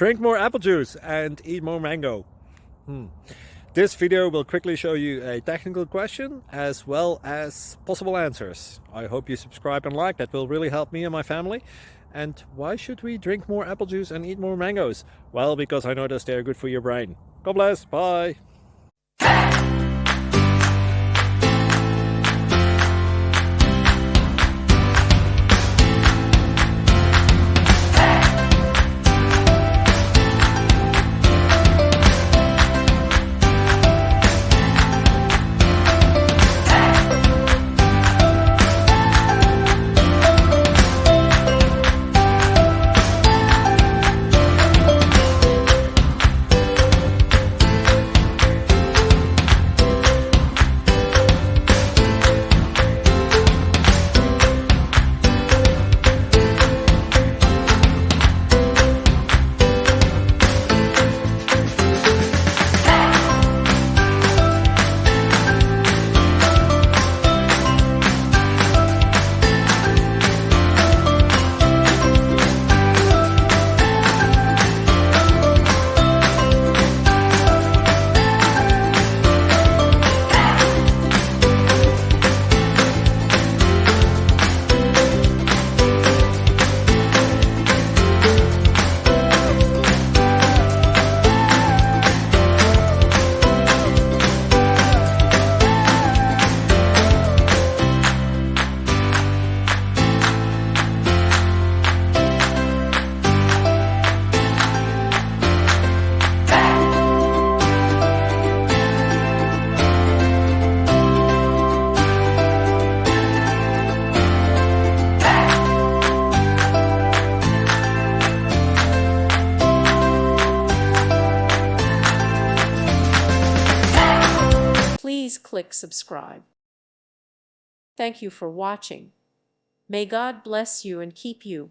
Drink more apple juice and eat more mango. This video will quickly show you a technical question as well as possible answers. I hope you subscribe and like, that will really help me and my family. And why should we drink more apple juice and eat more mangoes? Well, because I noticed they're good for your brain. God bless, bye! Please click subscribe. Thank you for watching. May God bless you and keep you.